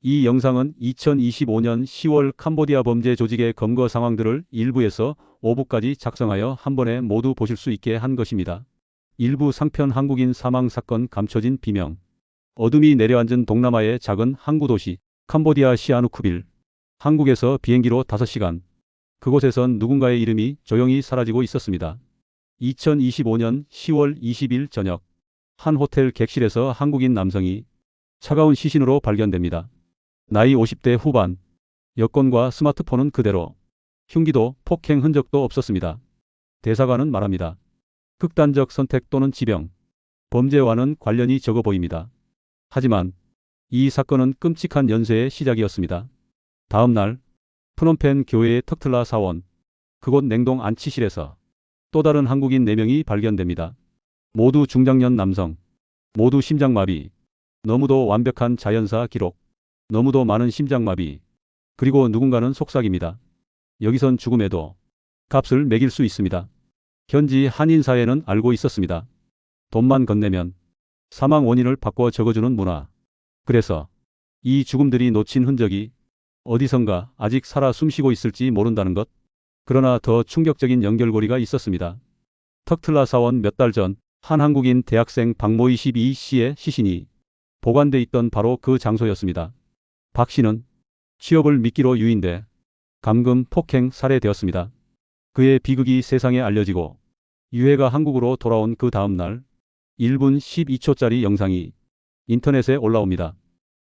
이 영상은 2025년 10월 캄보디아 범죄 조직의 검거 상황들을 1부에서 5부까지 작성하여 한 번에 모두 보실 수 있게 한 것입니다. 1부 상편 한국인 사망 사건 감춰진 비명. 어둠이 내려앉은 동남아의 작은 항구 도시 캄보디아 시아누쿠빌. 한국에서 비행기로 5시간. 그곳에선 누군가의 이름이 조용히 사라지고 있었습니다. 2025년 10월 20일 저녁 한 호텔 객실에서 한국인 남성이 차가운 시신으로 발견됩니다. 나이 50대 후반. 여권과 스마트폰은 그대로. 흉기도 폭행 흔적도 없었습니다. 대사관은 말합니다. 극단적 선택 또는 지병. 범죄와는 관련이 적어 보입니다. 하지만 이 사건은 끔찍한 연쇄의 시작이었습니다. 다음 날 프놈펜 교회의 턱틀라 사원. 그곳 냉동 안치실에서 또 다른 한국인 4명이 발견됩니다. 모두 중장년 남성. 모두 심장마비. 너무도 완벽한 자연사 기록. 너무도 많은 심장마비. 그리고 누군가는 속삭입니다. 여기선 죽음에도 값을 매길 수 있습니다. 현지 한인사회는 알고 있었습니다. 돈만 건네면 사망 원인을 바꿔 적어주는 문화. 그래서 이 죽음들이 놓친 흔적이 어디선가 아직 살아 숨쉬고 있을지 모른다는 것. 그러나 더 충격적인 연결고리가 있었습니다. 턱틀라 사원 몇 달 전 한 한국인 대학생 박모 22씨의 시신이 보관돼 있던 바로 그 장소였습니다. 박 씨는 취업을 미끼로 유인돼 감금 폭행 살해되었습니다. 그의 비극이 세상에 알려지고 유해가 한국으로 돌아온 그 다음 날 1분 12초짜리 영상이 인터넷에 올라옵니다.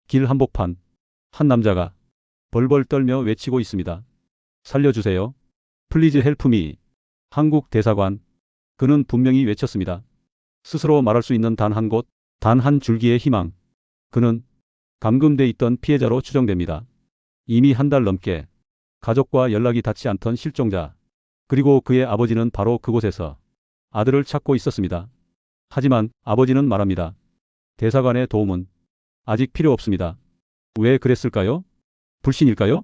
길 한복판 한 남자가 벌벌 떨며 외치고 있습니다. 살려주세요. 플리즈 헬프 미. 한국 대사관. 그는 분명히 외쳤습니다. 스스로 말할 수 있는 단 한 곳, 단 한 줄기의 희망. 그는 감금돼 있던 피해자로 추정됩니다. 이미 한 달 넘게 가족과 연락이 닿지 않던 실종자. 그리고 그의 아버지는 바로 그곳에서 아들을 찾고 있었습니다. 하지만 아버지는 말합니다. 대사관의 도움은 아직 필요 없습니다. 왜 그랬을까요? 불신일까요?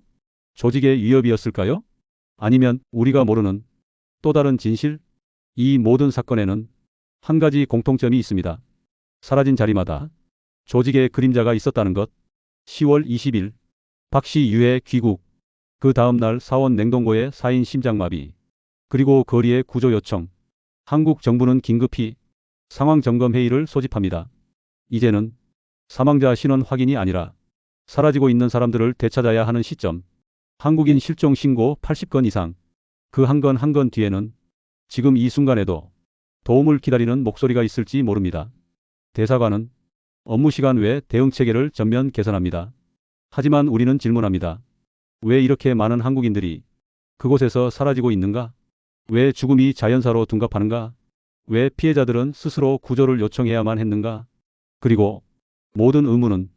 조직의 위협이었을까요? 아니면 우리가 모르는 또 다른 진실? 이 모든 사건에는 한 가지 공통점이 있습니다. 사라진 자리마다 조직의 그림자가 있었다는 것. 10월 20일 박씨 유해 귀국. 그 다음 날 사원 냉동고에 4인 심장마비. 그리고 거리의 구조 요청. 한국 정부는 긴급히 상황점검회의를 소집합니다. 이제는 사망자 신원 확인이 아니라 사라지고 있는 사람들을 되찾아야 하는 시점. 한국인 실종 신고 80건 이상. 그 한 건 한 건 뒤에는 지금 이 순간에도 도움을 기다리는 목소리가 있을지 모릅니다. 대사관은 업무 시간 외 대응 체계를 전면 개선합니다. 하지만 우리는 질문합니다. 왜 이렇게 많은 한국인들이 그곳에서 사라지고 있는가? 왜 죽음이 자연사로 둔갑하는가? 왜 피해자들은 스스로 구조를 요청해야만 했는가? 그리고 모든 의문은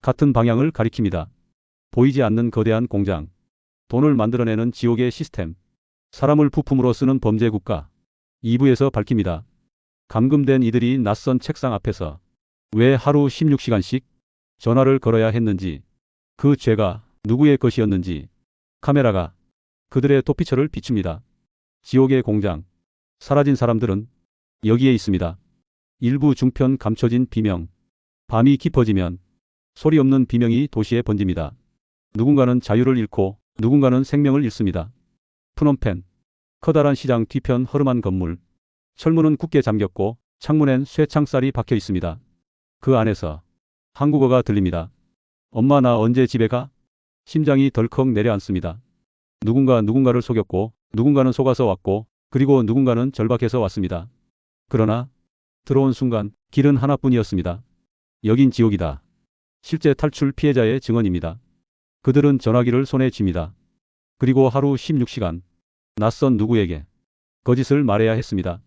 같은 방향을 가리킵니다. 보이지 않는 거대한 공장. 돈을 만들어내는 지옥의 시스템. 사람을 부품으로 쓰는 범죄 국가. 2부에서 밝힙니다. 감금된 이들이 낯선 책상 앞에서 왜 하루 16시간씩 전화를 걸어야 했는지, 그 죄가 누구의 것이었는지. 카메라가 그들의 도피처를 비춥니다. 지옥의 공장. 사라진 사람들은 여기에 있습니다. 일부 중편 감춰진 비명. 밤이 깊어지면 소리 없는 비명이 도시에 번집니다. 누군가는 자유를 잃고 누군가는 생명을 잃습니다. 프놈펜. 커다란 시장 뒤편 허름한 건물. 철문은 굳게 잠겼고 창문엔 쇠창살이 박혀 있습니다. 그 안에서 한국어가 들립니다. 엄마 나 언제 집에 가? 심장이 덜컥 내려앉습니다. 누군가 누군가를 속였고 누군가는 속아서 왔고 그리고 누군가는 절박해서 왔습니다. 그러나 들어온 순간 길은 하나뿐이었습니다. 여긴 지옥이다. 실제 탈출 피해자의 증언입니다. 그들은 전화기를 손에 쥡니다. 그리고 하루 16시간 낯선 누구에게 거짓을 말해야 했습니다.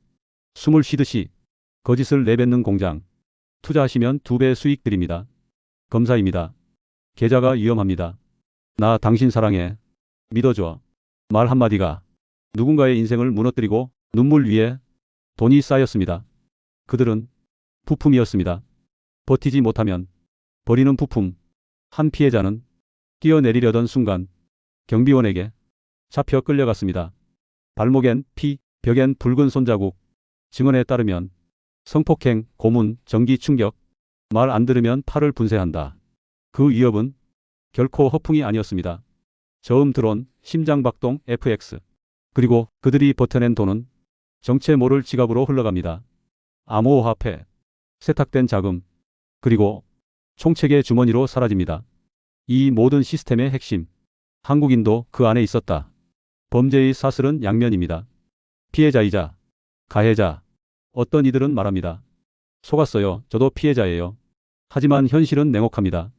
숨을 쉬듯이 거짓을 내뱉는 공장. 투자하시면 2배 수익 드립니다. 검사입니다. 계좌가 위험합니다. 나 당신 사랑해. 믿어줘. 말 한마디가 누군가의 인생을 무너뜨리고 눈물 위에 돈이 쌓였습니다. 그들은 부품이었습니다. 버티지 못하면 버리는 부품. 한 피해자는 뛰어내리려던 순간 경비원에게 잡혀 끌려갔습니다. 발목엔 피, 벽엔 붉은 손자국. 증언에 따르면 성폭행, 고문, 전기 충격, 말 안 들으면 팔을 분쇄한다. 그 위협은 결코 허풍이 아니었습니다. 저음 드론, 심장박동, FX. 그리고 그들이 버텨낸 돈은 정체 모를 지갑으로 흘러갑니다. 암호화폐, 세탁된 자금, 그리고 총책의 주머니로 사라집니다. 이 모든 시스템의 핵심, 한국인도 그 안에 있었다. 범죄의 사슬은 양면입니다. 피해자이자 가해자. 어떤 이들은 말합니다. 속았어요. 저도 피해자예요. 하지만 현실은 냉혹합니다.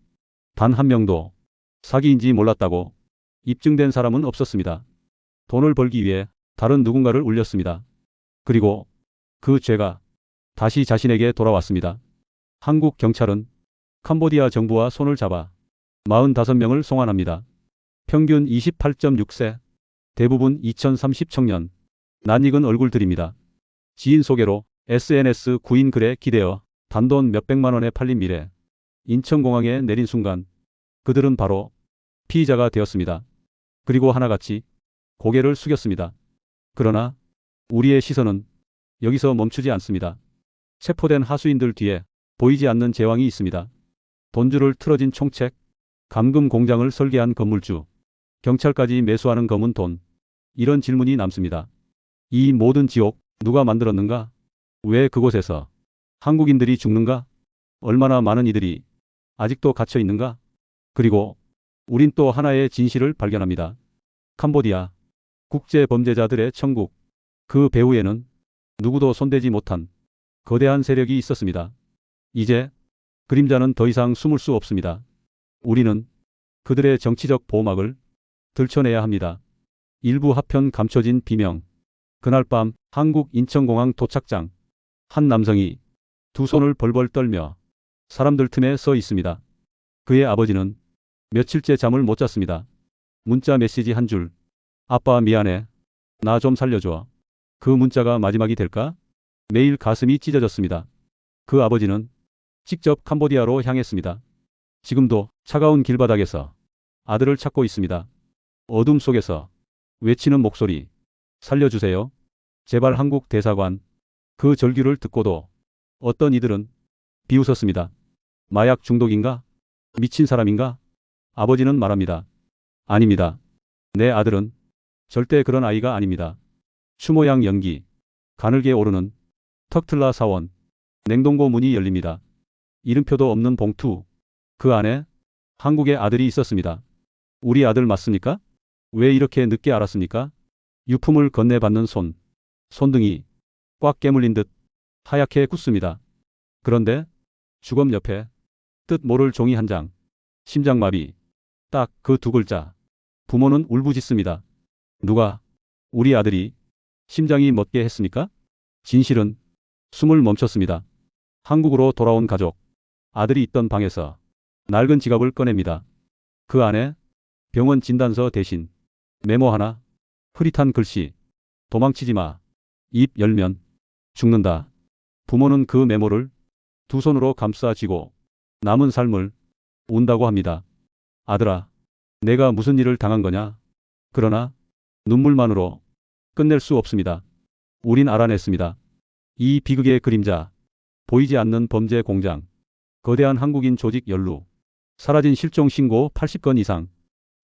단 한 명도 사기인지 몰랐다고 입증된 사람은 없었습니다. 돈을 벌기 위해 다른 누군가를 울렸습니다. 그리고 그 죄가 다시 자신에게 돌아왔습니다. 한국 경찰은 캄보디아 정부와 손을 잡아 45명을 송환합니다. 평균 28.6세, 대부분 2030 청년, 낯익은 얼굴들입니다. 지인 소개로 SNS 구인 글에 기대어 단돈 몇백만 원에 팔린 미래. 인천공항에 내린 순간 그들은 바로 피의자가 되었습니다. 그리고 하나같이 고개를 숙였습니다. 그러나 우리의 시선은 여기서 멈추지 않습니다. 체포된 하수인들 뒤에 보이지 않는 제왕이 있습니다. 돈줄을 틀어진 총책, 감금 공장을 설계한 건물주, 경찰까지 매수하는 검은 돈. 이런 질문이 남습니다. 이 모든 지옥 누가 만들었는가? 왜 그곳에서 한국인들이 죽는가? 얼마나 많은 이들이 아직도 갇혀 있는가? 그리고 우린 또 하나의 진실을 발견합니다. 캄보디아, 국제범죄자들의 천국. 그 배후에는 누구도 손대지 못한 거대한 세력이 있었습니다. 이제 그림자는 더 이상 숨을 수 없습니다. 우리는 그들의 정치적 보호막을 들춰내야 합니다. 일부 하편 감춰진 비명. 그날 밤 한국 인천공항 도착장. 한 남성이 두 손을 벌벌 떨며 사람들 틈에 서 있습니다. 그의 아버지는 며칠째 잠을 못 잤습니다. 문자 메시지 한 줄. 아빠 미안해. 나 좀 살려줘. 그 문자가 마지막이 될까? 매일 가슴이 찢어졌습니다. 그 아버지는 직접 캄보디아로 향했습니다. 지금도 차가운 길바닥에서 아들을 찾고 있습니다. 어둠 속에서 외치는 목소리. 살려주세요. 제발. 한국 대사관. 그 절규를 듣고도 어떤 이들은 비웃었습니다. 마약 중독인가? 미친 사람인가? 아버지는 말합니다. 아닙니다. 내 아들은 절대 그런 아이가 아닙니다. 추모양 연기. 가늘게 오르는 턱틀라 사원. 냉동고 문이 열립니다. 이름표도 없는 봉투. 그 안에 한국의 아들이 있었습니다. 우리 아들 맞습니까? 왜 이렇게 늦게 알았습니까? 유품을 건네받는 손. 손등이 꽉 깨물린 듯 하얗게 굳습니다. 그런데 주검 옆에 뜻 모를 종이 한 장. 심장마비. 딱 그 두 글자. 부모는 울부짖습니다. 누가 우리 아들이 심장이 멎게 했습니까? 진실은 숨을 멈췄습니다. 한국으로 돌아온 가족. 아들이 있던 방에서 낡은 지갑을 꺼냅니다. 그 안에 병원 진단서 대신 메모 하나. 흐릿한 글씨. 도망치지 마. 입 열면 죽는다. 부모는 그 메모를 두 손으로 감싸 쥐고 남은 삶을 운다고 합니다. 아들아, 내가 무슨 일을 당한 거냐? 그러나 눈물만으로 끝낼 수 없습니다. 우린 알아냈습니다. 이 비극의 그림자. 보이지 않는 범죄 공장. 거대한 한국인 조직 연루. 사라진 실종 신고 80건 이상.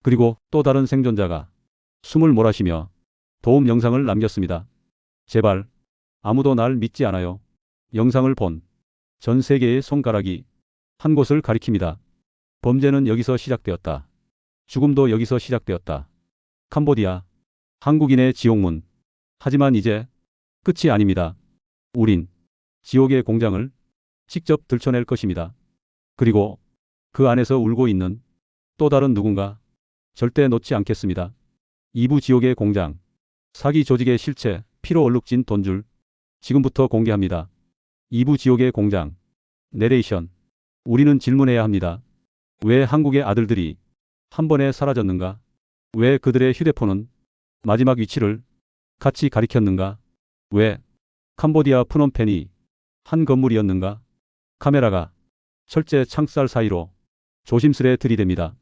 그리고 또 다른 생존자가 숨을 몰아쉬며 도움 영상을 남겼습니다. 제발. 아무도 날 믿지 않아요. 영상을 본 전 세계의 손가락이 한 곳을 가리킵니다. 범죄는 여기서 시작되었다. 죽음도 여기서 시작되었다. 캄보디아. 한국인의 지옥문. 하지만 이제 끝이 아닙니다. 우린 지옥의 공장을 직접 들춰낼 것입니다. 그리고 그 안에서 울고 있는 또 다른 누군가 절대 놓지 않겠습니다. 2부 지옥의 공장. 사기 조직의 실체, 피로 얼룩진 돈줄. 지금부터 공개합니다. 2부 지옥의 공장. 내레이션. 우리는 질문해야 합니다. 왜 한국의 아들들이 한 번에 사라졌는가? 왜 그들의 휴대폰은 마지막 위치를 같이 가리켰는가? 왜 캄보디아 프놈펜이 한 건물이었는가? 카메라가 철제 창살 사이로 조심스레 들이댑니다.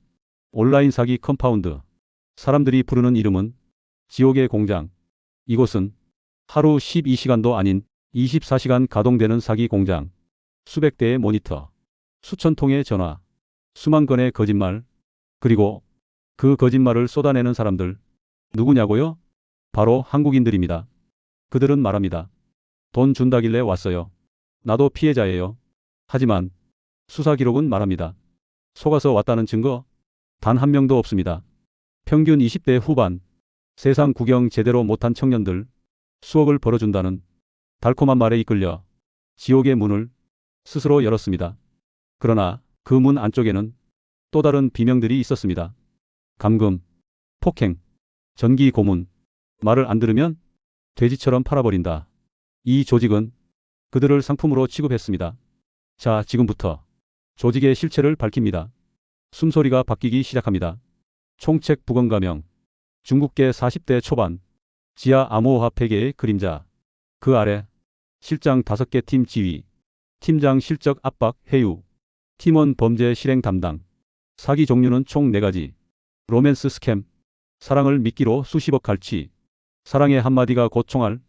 온라인 사기 컴파운드. 사람들이 부르는 이름은 지옥의 공장. 이곳은 하루 12시간도 아닌 24시간 가동되는 사기 공장. 수백 대의 모니터, 수천 통의 전화, 수만 건의 거짓말. 그리고 그 거짓말을 쏟아내는 사람들 누구냐고요? 바로 한국인들입니다. 그들은 말합니다. 돈 준다길래 왔어요. 나도 피해자예요. 하지만 수사 기록은 말합니다. 속아서 왔다는 증거 단 한 명도 없습니다. 평균 20대 후반, 세상 구경 제대로 못한 청년들, 수억을 벌어준다는 달콤한 말에 이끌려 지옥의 문을 스스로 열었습니다. 그러나 그 문 안쪽에는 또 다른 비명들이 있었습니다. 감금, 폭행, 전기 고문, 말을 안 들으면 돼지처럼 팔아버린다. 이 조직은 그들을 상품으로 취급했습니다. 자, 지금부터 조직의 실체를 밝힙니다. 숨소리가 바뀌기 시작합니다. 총책 부검가명, 중국계 40대 초반, 지하 암호화 폐계의 그림자, 그 아래 실장 5개 팀 지휘, 팀장 실적 압박 회유, 팀원 범죄 실행 담당, 사기 종류는 총 4가지, 로맨스 스캠, 사랑을 미끼로 수십억 갈취, 사랑의 한마디가 곧 총알,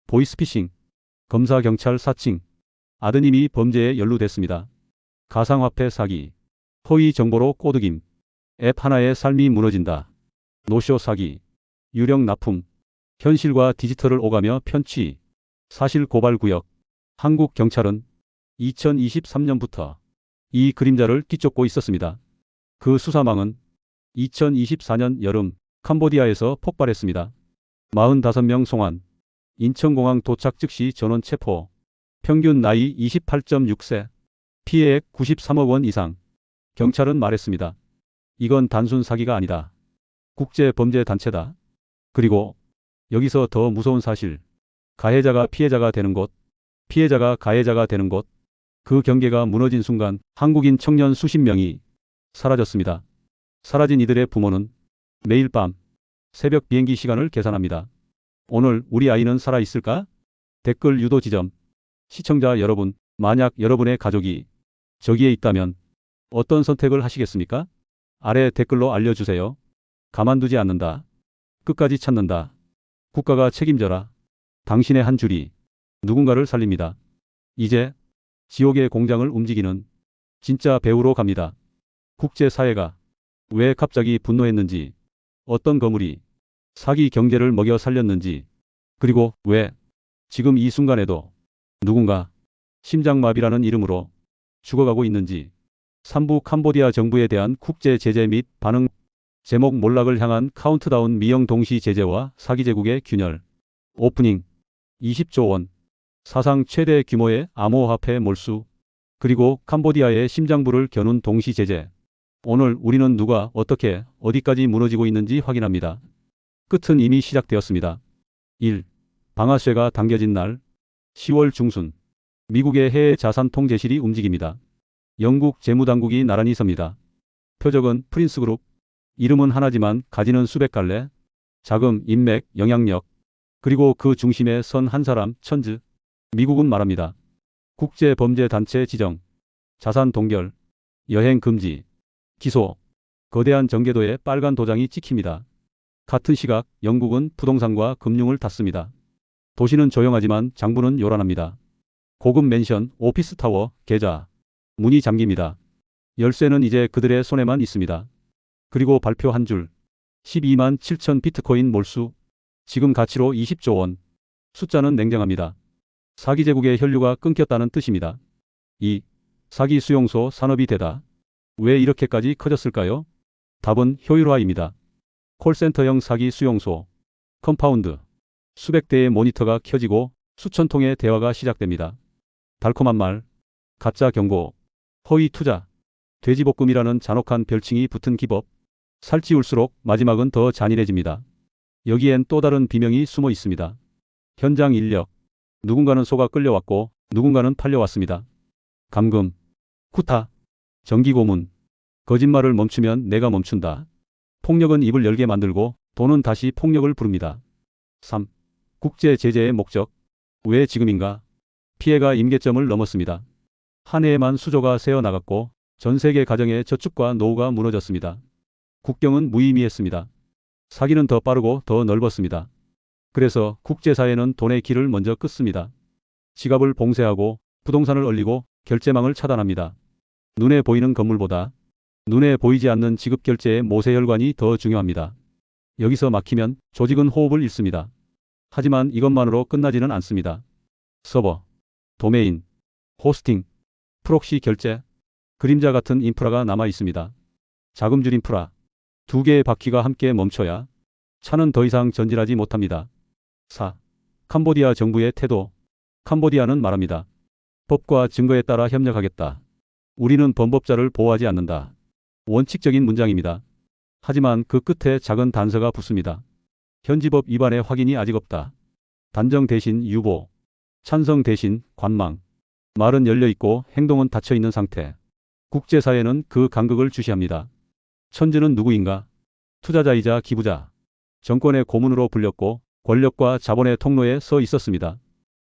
보이스피싱, 검사 경찰 사칭, 아드님이 범죄에 연루됐습니다. 가상화폐 사기, 허위 정보로 꼬드김, 앱 하나에 삶이 무너진다. 노쇼 사기, 유령 납품, 현실과 디지털을 오가며 편취, 사실 고발 구역. 한국 경찰은 2023년부터 이 그림자를 뒤쫓고 있었습니다. 그 수사망은 2024년 여름 캄보디아에서 폭발했습니다. 45명 송환, 인천공항 도착 즉시 전원 체포, 평균 나이 28.6세, 피해액 93억 원 이상. 경찰은 말했습니다. 이건 단순 사기가 아니다. 국제범죄단체다. 그리고 여기서 더 무서운 사실, 가해자가 피해자가 되는 곳, 피해자가 가해자가 되는 곳, 그 경계가 무너진 순간 한국인 청년 수십 명이 사라졌습니다. 사라진 이들의 부모는 매일 밤 새벽 비행기 시간을 계산합니다. 오늘 우리 아이는 살아있을까? 댓글 유도 지점. 시청자 여러분, 만약 여러분의 가족이 저기에 있다면 어떤 선택을 하시겠습니까? 아래 댓글로 알려주세요. 가만두지 않는다. 끝까지 찾는다. 국가가 책임져라. 당신의 한 줄이 누군가를 살립니다. 이제 지옥의 공장을 움직이는 진짜 배우로 갑니다. 국제사회가 왜 갑자기 분노했는지, 어떤 거물이 사기 경제를 먹여 살렸는지, 그리고 왜 지금 이 순간에도 누군가 심장마비라는 이름으로 죽어가고 있는지. 3부 캄보디아 정부에 대한 국제 제재 및 반응. 제목 몰락을 향한 카운트다운 미영 동시 제재와 사기 제국의 균열. 오프닝 20조 원. 사상 최대 규모의 암호화폐 몰수. 그리고 캄보디아의 심장부를 겨눈 동시 제재. 오늘 우리는 누가 어떻게 어디까지 무너지고 있는지 확인합니다. 끝은 이미 시작되었습니다. 1. 방아쇠가 당겨진 날 10월 중순 미국의 해외 자산 통제실이 움직입니다. 영국 재무당국이 나란히 섭니다. 표적은 프린스그룹. 이름은 하나지만 가지는 수백 갈래. 자금, 인맥, 영향력. 그리고 그 중심에 선 한 사람, 천즈. 미국은 말합니다. 국제범죄단체 지정, 자산 동결, 여행 금지, 기소. 거대한 정계도에 빨간 도장이 찍힙니다. 같은 시각 영국은 부동산과 금융을 닫습니다. 도시는 조용하지만 장부는 요란합니다. 고급 맨션, 오피스타워, 계좌. 문이 잠깁니다. 열쇠는 이제 그들의 손에만 있습니다. 그리고 발표 한 줄. 12만 7천 비트코인 몰수. 지금 가치로 20조 원. 숫자는 냉정합니다. 사기 제국의 혈류가 끊겼다는 뜻입니다. 2. 사기 수용소 산업이 되다. 왜 이렇게까지 커졌을까요? 답은 효율화입니다. 콜센터형 사기 수용소. 컴파운드. 수백 대의 모니터가 켜지고 수천 통의 대화가 시작됩니다. 달콤한 말, 가짜 경고, 허위 투자, 돼지볶음이라는 잔혹한 별칭이 붙은 기법. 살찌울수록 마지막은 더 잔인해집니다. 여기엔 또 다른 비명이 숨어 있습니다. 현장 인력. 누군가는 속아 끌려왔고 누군가는 팔려왔습니다. 감금, 쿠타, 정기고문. 거짓말을 멈추면 내가 멈춘다. 폭력은 입을 열게 만들고 돈은 다시 폭력을 부릅니다. 3. 국제 제재의 목적. 왜 지금인가? 피해가 임계점을 넘었습니다. 한 해에만 수조가 새어나갔고 전 세계 가정의 저축과 노후가 무너졌습니다. 국경은 무의미했습니다. 사기는 더 빠르고 더 넓었습니다. 그래서 국제사회는 돈의 길을 먼저 끊습니다. 지갑을 봉쇄하고 부동산을 얼리고 결제망을 차단합니다. 눈에 보이는 건물보다 눈에 보이지 않는 지급 결제의 모세혈관이 더 중요합니다. 여기서 막히면 조직은 호흡을 잃습니다. 하지만 이것만으로 끝나지는 않습니다. 서버, 도메인, 호스팅, 프록시 결제, 그림자 같은 인프라가 남아 있습니다. 자금줄 인프라. 두 개의 바퀴가 함께 멈춰야 차는 더 이상 전진하지 못합니다. 4. 캄보디아 정부의 태도. 캄보디아는 말합니다. 법과 증거에 따라 협력하겠다. 우리는 범법자를 보호하지 않는다. 원칙적인 문장입니다. 하지만 그 끝에 작은 단서가 붙습니다. 현지법 위반의 확인이 아직 없다. 단정 대신 유보, 찬성 대신 관망. 말은 열려있고 행동은 닫혀있는 상태. 국제사회는 그 간극을 주시합니다. 천지는 누구인가? 투자자이자 기부자. 정권의 고문으로 불렸고 권력과 자본의 통로에 서 있었습니다.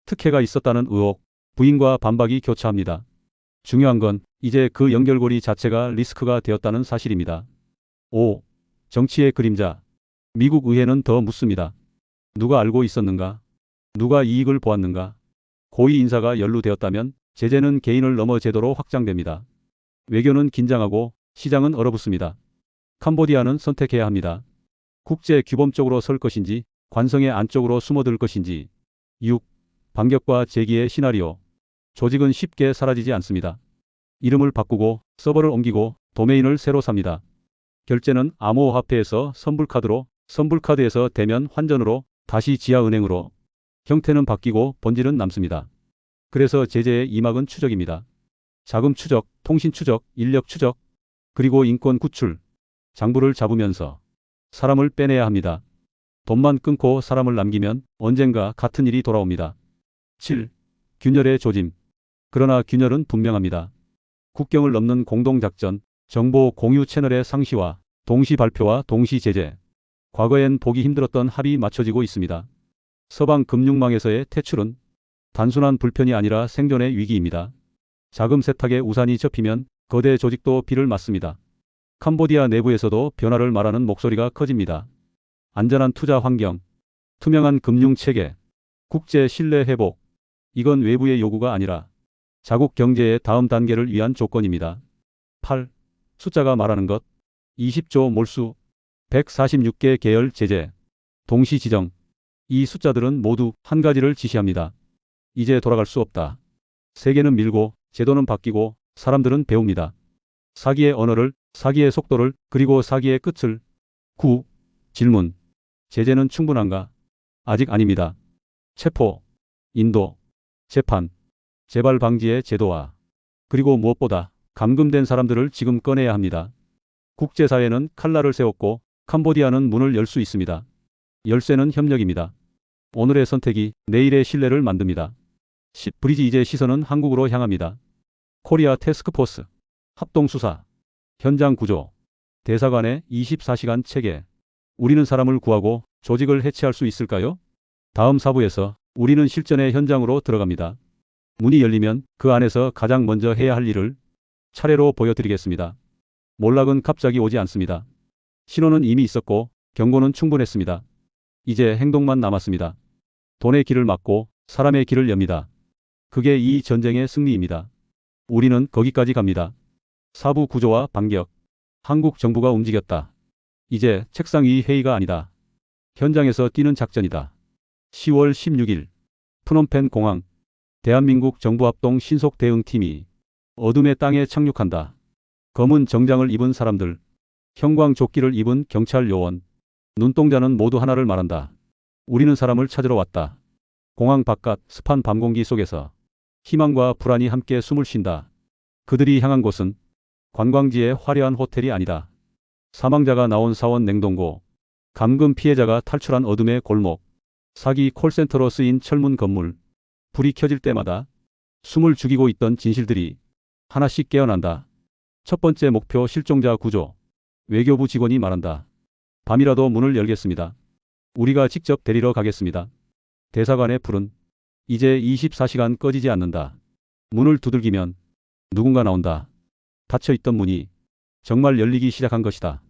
특혜가 있었다는 의혹, 부인과 반박이 교차합니다. 중요한 건 이제 그 연결고리 자체가 리스크가 되었다는 사실입니다. 5. 정치의 그림자. 미국 의회는 더 묻습니다. 누가 알고 있었는가? 누가 이익을 보았는가? 고위 인사가 연루되었다면 제재는 개인을 넘어 제도로 확장됩니다. 외교는 긴장하고 시장은 얼어붙습니다. 캄보디아는 선택해야 합니다. 국제 규범 쪽으로 설 것인지 관성의 안쪽으로 숨어들 것인지. 6. 반격과 재기의 시나리오. 조직은 쉽게 사라지지 않습니다. 이름을 바꾸고 서버를 옮기고 도메인을 새로 삽니다. 결제는 암호화폐에서 선불카드로, 선불카드에서 대면 환전으로, 다시 지하은행으로. 형태는 바뀌고 본질은 남습니다. 그래서 제재의 이막은 추적입니다. 자금 추적, 통신 추적, 인력 추적, 그리고 인권 구출. 장부를 잡으면서 사람을 빼내야 합니다. 돈만 끊고 사람을 남기면 언젠가 같은 일이 돌아옵니다. 7. 균열의 조짐. 그러나 균열은 분명합니다. 국경을 넘는 공동작전, 정보 공유 채널의 상시화, 동시 발표와 동시 제재. 과거엔 보기 힘들었던 합이 맞춰지고 있습니다. 서방 금융망에서의 퇴출은 단순한 불편이 아니라 생존의 위기입니다. 자금 세탁의 우산이 접히면 거대 조직도 비를 맞습니다. 캄보디아 내부에서도 변화를 말하는 목소리가 커집니다. 안전한 투자 환경, 투명한 금융 체계, 국제 신뢰 회복. 이건 외부의 요구가 아니라 자국 경제의 다음 단계를 위한 조건입니다. 8. 숫자가 말하는 것. 20조 몰수, 146개 계열 제재, 동시 지정. 이 숫자들은 모두 한 가지를 지시합니다. 이제 돌아갈 수 없다. 세계는 밀고 제도는 바뀌고 사람들은 배웁니다. 사기의 언어를, 사기의 속도를, 그리고 사기의 끝을. 9. 질문. 제재는 충분한가? 아직 아닙니다. 체포, 인도, 재판, 재발 방지의 제도화. 그리고 무엇보다 감금된 사람들을 지금 꺼내야 합니다. 국제사회는 칼날을 세웠고 캄보디아는 문을 열 수 있습니다. 열쇠는 협력입니다. 오늘의 선택이 내일의 신뢰를 만듭니다. 10. 브리지. 이제 시선은 한국으로 향합니다. 코리아 태스크포스, 합동수사, 현장 구조, 대사관의 24시간 체계. 우리는 사람을 구하고 조직을 해체할 수 있을까요? 다음 사부에서 우리는 실전의 현장으로 들어갑니다. 문이 열리면 그 안에서 가장 먼저 해야 할 일을 차례로 보여드리겠습니다. 몰락은 갑자기 오지 않습니다. 신호는 이미 있었고 경고는 충분했습니다. 이제 행동만 남았습니다. 돈의 길을 막고 사람의 길을 엽니다. 그게 이 전쟁의 승리입니다. 우리는 거기까지 갑니다. 사부 구조와 반격. 한국 정부가 움직였다. 이제 책상 위 회의가 아니다. 현장에서 뛰는 작전이다. 10월 16일 프놈펜 공항. 대한민국 정부합동 신속 대응팀이 어둠의 땅에 착륙한다. 검은 정장을 입은 사람들, 형광조끼를 입은 경찰 요원, 눈동자는 모두 하나를 말한다. 우리는 사람을 찾으러 왔다. 공항 바깥 습한 밤공기 속에서 희망과 불안이 함께 숨을 쉰다. 그들이 향한 곳은 관광지의 화려한 호텔이 아니다. 사망자가 나온 사원 냉동고, 감금 피해자가 탈출한 어둠의 골목, 사기 콜센터로 쓰인 철문 건물. 불이 켜질 때마다 숨을 죽이고 있던 진실들이 하나씩 깨어난다. 첫 번째 목표 실종자 구조. 외교부 직원이 말한다. 밤이라도 문을 열겠습니다. 우리가 직접 데리러 가겠습니다. 대사관의 불은 이제 24시간 꺼지지 않는다. 문을 두들기면 누군가 나온다. 닫혀있던 문이 정말 열리기 시작한 것이다.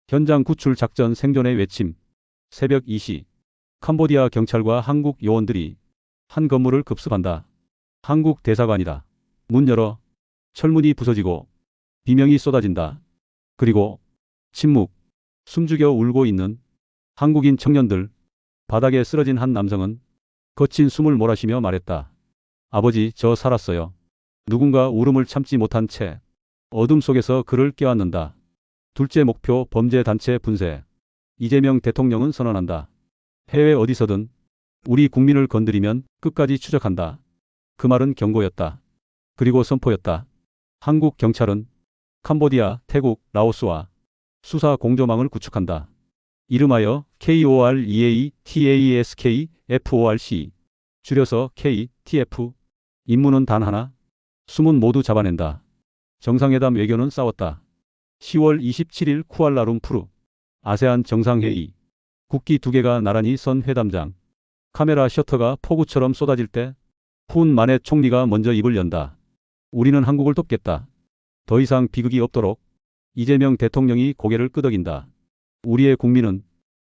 현장 구출 작전 생존의 외침. 새벽 2시. 캄보디아 경찰과 한국 요원들이 한 건물을 급습한다. 한국 대사관이다. 문 열어. 철문이 부서지고 비명이 쏟아진다. 그리고 침묵. 숨죽여 울고 있는 한국인 청년들. 바닥에 쓰러진 한 남성은 거친 숨을 몰아쉬며 말했다. 아버지, 저 살았어요. 누군가 울음을 참지 못한 채 어둠 속에서 그를 껴안는다. 둘째 목표, 범죄 단체 분쇄. 이재명 대통령은 선언한다. 해외 어디서든 우리 국민을 건드리면 끝까지 추적한다. 그 말은 경고였다. 그리고 선포였다. 한국 경찰은 캄보디아, 태국, 라오스와 수사 공조망을 구축한다. 이름하여 KOREATASK FORC, 줄여서 KTF. 임무는 단 하나. 숨은 모두 잡아낸다. 정상회담 외교는 싸웠다. 10월 27일 쿠알라룸푸르. 아세안 정상회의. 국기 두 개가 나란히 선 회담장. 카메라 셔터가 폭우처럼 쏟아질 때 훈 만의 총리가 먼저 입을 연다. 우리는 한국을 돕겠다. 더 이상 비극이 없도록. 이재명 대통령이 고개를 끄덕인다. 우리의 국민은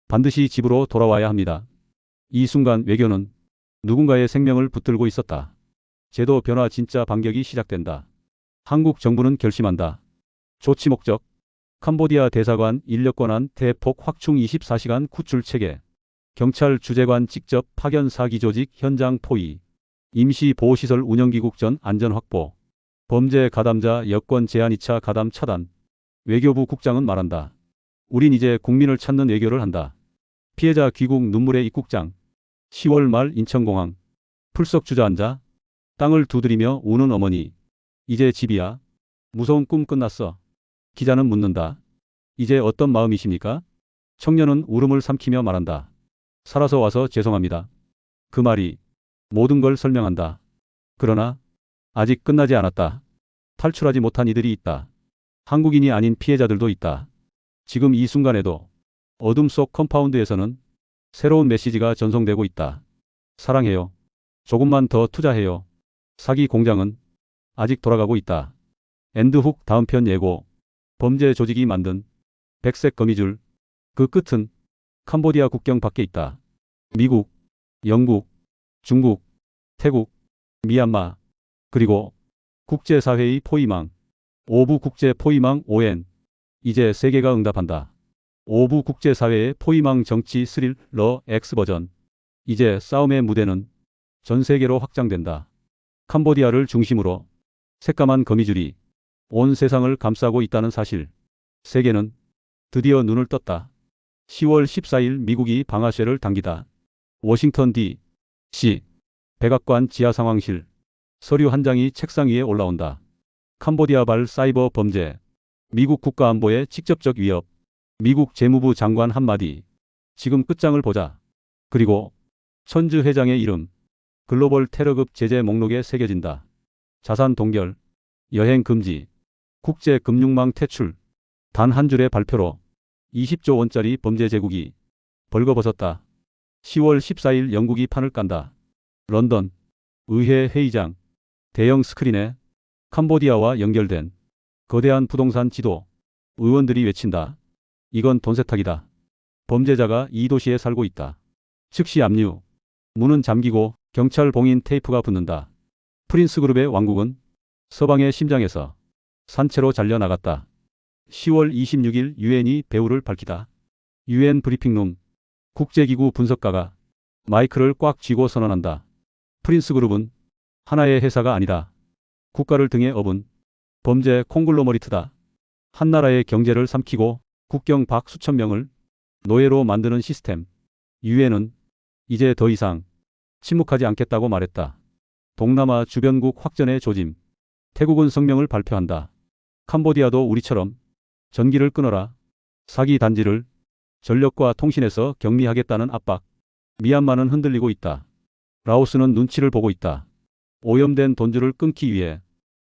반드시 집으로 돌아와야 합니다. 이 순간 외교는 누군가의 생명을 붙들고 있었다. 제도 변화, 진짜 반격이 시작된다. 한국 정부는 결심한다. 조치 목적. 캄보디아 대사관 인력 권한 대폭 확충, 24시간 구출 체계. 경찰 주재관 직접 파견, 사기 조직 현장 포위. 임시 보호시설 운영기국 전 안전 확보. 범죄 가담자 여권 제한, 2차 가담 차단. 외교부 국장은 말한다. 우린 이제 국민을 찾는 외교를 한다. 피해자 귀국 눈물의 입국장. 10월 말 인천공항. 풀썩 주저앉아 땅을 두드리며 우는 어머니. 이제 집이야. 무서운 꿈 끝났어. 기자는 묻는다. 이제 어떤 마음이십니까? 청년은 울음을 삼키며 말한다. 살아서 와서 죄송합니다. 그 말이 모든 걸 설명한다. 그러나 아직 끝나지 않았다. 탈출하지 못한 이들이 있다. 한국인이 아닌 피해자들도 있다. 지금 이 순간에도 어둠 속 컴파운드에서는 새로운 메시지가 전송되고 있다. 사랑해요. 조금만 더 투자해요. 사기 공장은 아직 돌아가고 있다. 엔드훅 다음 편 예고. 범죄 조직이 만든 백색 거미줄. 그 끝은 캄보디아 국경 밖에 있다. 미국, 영국, 중국, 태국, 미얀마, 그리고 국제사회의 포위망. 오부 국제 포위망 ON. 이제 세계가 응답한다. 오부 국제사회의 포위망 정치 스릴러 X버전. 이제 싸움의 무대는 전 세계로 확장된다. 캄보디아를 중심으로 새까만 거미줄이 온 세상을 감싸고 있다는 사실. 세계는 드디어 눈을 떴다. 10월 14일 미국이 방아쇠를 당기다. 워싱턴 D.C. 백악관 지하 상황실. 서류 한 장이 책상 위에 올라온다. 캄보디아발 사이버 범죄. 미국 국가안보에 직접적 위협. 미국 재무부 장관 한마디. 지금 끝장을 보자. 그리고 천주 회장의 이름. 글로벌 테러급 제재 목록에 새겨진다. 자산 동결. 여행 금지. 국제 금융망 퇴출. 단 한 줄의 발표로 20조 원짜리 범죄 제국이 벌거벗었다. 10월 14일 영국이 판을 깐다. 런던 의회 회의장. 대형 스크린에 캄보디아와 연결된 거대한 부동산 지도. 의원들이 외친다. 이건 돈 세탁이다. 범죄자가 이 도시에 살고 있다. 즉시 압류. 문은 잠기고 경찰 봉인 테이프가 붙는다. 프린스 그룹의 왕국은 서방의 심장에서 산채로 잘려나갔다. 10월 26일 유엔이 배후를 밝히다. 유엔 브리핑룸. 국제기구 분석가가 마이크를 꽉 쥐고 선언한다. 프린스 그룹은 하나의 회사가 아니다. 국가를 등에 업은 범죄 콩글로머리트다. 한 나라의 경제를 삼키고 국경 밖 수천 명을 노예로 만드는 시스템. 유엔은 이제 더 이상 침묵하지 않겠다고 말했다. 동남아 주변국 확전의 조짐. 태국은 성명을 발표한다. 캄보디아도 우리처럼 전기를 끊어라. 사기 단지를 전력과 통신에서 격리하겠다는 압박. 미얀마는 흔들리고 있다. 라오스는 눈치를 보고 있다. 오염된 돈줄을 끊기 위해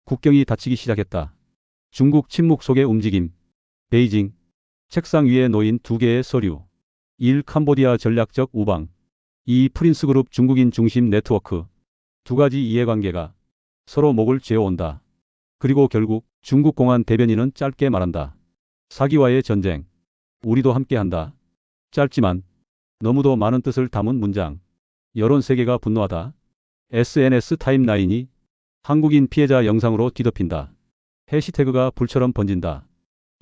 국경이 닫히기 시작했다. 중국 침묵 속의 움직임. 베이징. 책상 위에 놓인 두 개의 서류. 1. 캄보디아 전략적 우방. 2. 프린스그룹 중국인 중심 네트워크. 두 가지 이해관계가 서로 목을 죄어온다. 그리고 결국 중국 공안 대변인은 짧게 말한다. 사기와의 전쟁. 우리도 함께한다. 짧지만 너무도 많은 뜻을 담은 문장. 여론 세계가 분노하다. SNS 타임라인이 한국인 피해자 영상으로 뒤덮인다. 해시태그가 불처럼 번진다.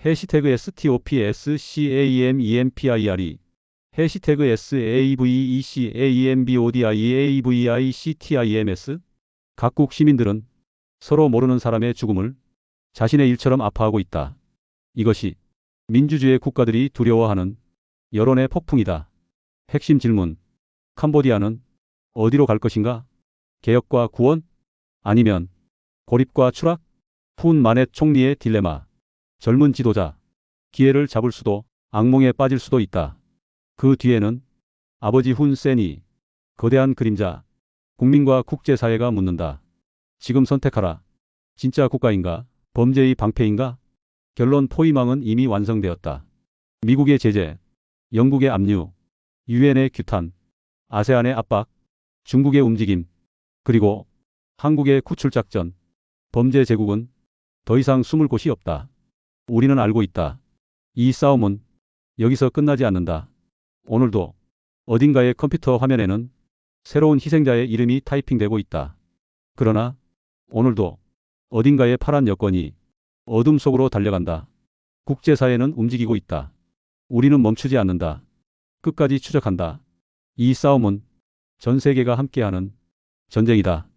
해시태그 STOPSCAMEMPIRE 해시태그 SAVECAMBODIAVICTIMS 각국 시민들은 서로 모르는 사람의 죽음을 자신의 일처럼 아파하고 있다. 이것이 민주주의 국가들이 두려워하는 여론의 폭풍이다. 핵심 질문. 캄보디아는 어디로 갈 것인가? 개혁과 구원? 아니면 고립과 추락? 푼 마넷 총리의 딜레마. 젊은 지도자. 기회를 잡을 수도 악몽에 빠질 수도 있다. 그 뒤에는 아버지 훈 센이 거대한 그림자, 국민과 국제사회가 묻는다. 지금 선택하라. 진짜 국가인가? 범죄의 방패인가? 결론. 포위망은 이미 완성되었다. 미국의 제재, 영국의 압류, 유엔의 규탄, 아세안의 압박, 중국의 움직임, 그리고 한국의 구출작전. 범죄 제국은 더 이상 숨을 곳이 없다. 우리는 알고 있다. 이 싸움은 여기서 끝나지 않는다. 오늘도 어딘가의 컴퓨터 화면에는 새로운 희생자의 이름이 타이핑되고 있다. 그러나 오늘도 어딘가의 파란 여권이 어둠 속으로 달려간다. 국제사회는 움직이고 있다. 우리는 멈추지 않는다. 끝까지 추적한다. 이 싸움은 전 세계가 함께하는 전쟁이다.